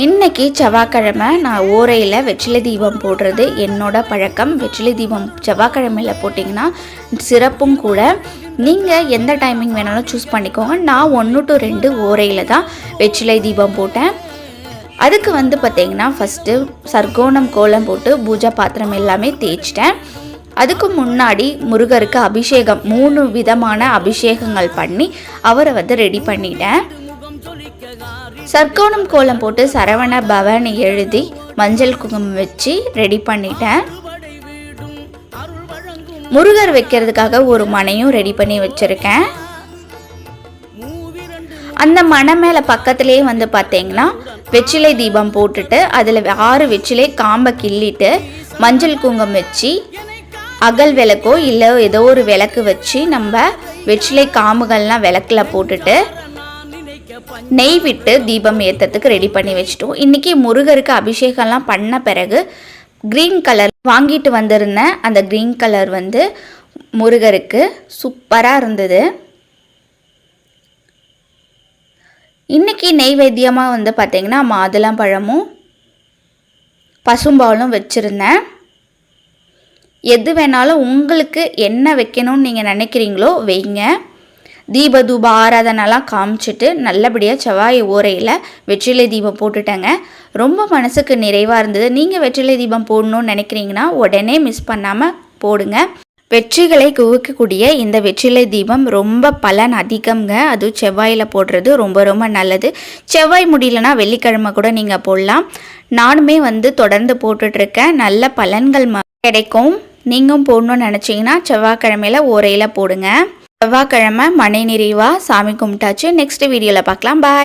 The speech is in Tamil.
இன்றைக்கி செவ்வாய்க்கிழமை நான் ஓரையில் வெற்றிலை தீபம் போடுறது என்னோட பழக்கம். வெற்றிலை தீபம் செவ்வாய்க்கிழமையில் போட்டிங்கன்னா சிறப்பும் கூட. நீங்கள் எந்த டைமிங் வேணாலும் சூஸ் பண்ணிக்கோங்க. நான் 1 to 2 ஓரையில் தான் வெற்றிலை தீபம் போட்டேன். அதுக்கு பார்த்திங்கன்னா ஃபஸ்ட்டு சர்க்கோணம் கோலம் போட்டு பூஜை பாத்திரம் எல்லாமே தேய்ச்சிட்டேன். அதுக்கு முன்னாடி முருகருக்கு அபிஷேகம் 3 விதமான அபிஷேகங்கள் பண்ணி அவரை ரெடி பண்ணிட்டேன். சர்க்கோணம் கோலம் போட்டு சரவண பவன் எழுதி மஞ்சள் குங்குமம் வச்சு ரெடி பண்ணிட்டேன். முருகர் வைக்கிறதுக்காக ஒரு மனையும் ரெடி பண்ணி வச்சுருக்கேன். அந்த மனை மேலே பக்கத்துலேயே பார்த்தீங்கன்னா வெற்றிலை தீபம் போட்டுட்டு அதில் 6 வெற்றிலை காம்பை கிள்ளிட்டு மஞ்சள் குங்குமம் வச்சு அகல் விளக்கோ இல்லை ஏதோ ஒரு விளக்கு வச்சு நம்ம வெற்றிலை காம்புகள்லாம் விளக்கில் போட்டுட்டு நெய் விட்டு தீபம் ஏற்றத்துக்கு ரெடி பண்ணி வச்சிட்டோம். இன்றைக்கி முருகருக்கு அபிஷேகம்லாம் பண்ண பிறகு க்ரீன் கலர் வாங்கிட்டு வந்திருந்தேன். அந்த க்ரீன் கலர் முருகருக்கு சூப்பராக இருந்தது. இன்றைக்கி நெய்வேத்தியமாக பார்த்திங்கன்னா மாதுளம்பழமும் பசும்பாலும் வச்சுருந்தேன். எது வேணாலும் உங்களுக்கு என்ன வைக்கணும்னு நீங்கள் நினைக்கிறீங்களோ வைங்க. தீப தூப ஆராதனைலாம் காமிச்சிட்டு நல்லபடியாக செவ்வாய் ஓரையில் வெற்றிலை தீபம் போட்டுட்டேங்க. ரொம்ப மனசுக்கு நிறைவாக இருந்தது. நீங்கள் வெற்றிலை தீபம் போடணும்னு நினைக்கிறீங்கன்னா உடனே மிஸ் பண்ணாமல் போடுங்க. வெற்றிகளை குவிக்கக்கூடிய இந்த வெற்றிலை தீபம் ரொம்ப பலன் அதிகம்ங்க. அதுவும் செவ்வாயில் போடுறது ரொம்ப ரொம்ப நல்லது. செவ்வாய் முடியலனா வெள்ளிக்கிழமை கூட நீங்கள் போடலாம். நானுமே தொடர்ந்து போட்டுட்ருக்கேன். நல்ல பலன்கள் கிடைக்கும். நீங்களும் போடணும்னு நினச்சிங்கன்னா செவ்வாய்க்கிழமையில் ஓரையில் போடுங்க. செவ்வாய்க்கிழமை மனை நிறைவாக சாமி கும்பிட்டாச்சு. நெக்ஸ்ட் வீடியோவில் பார்க்கலாம். பாய்.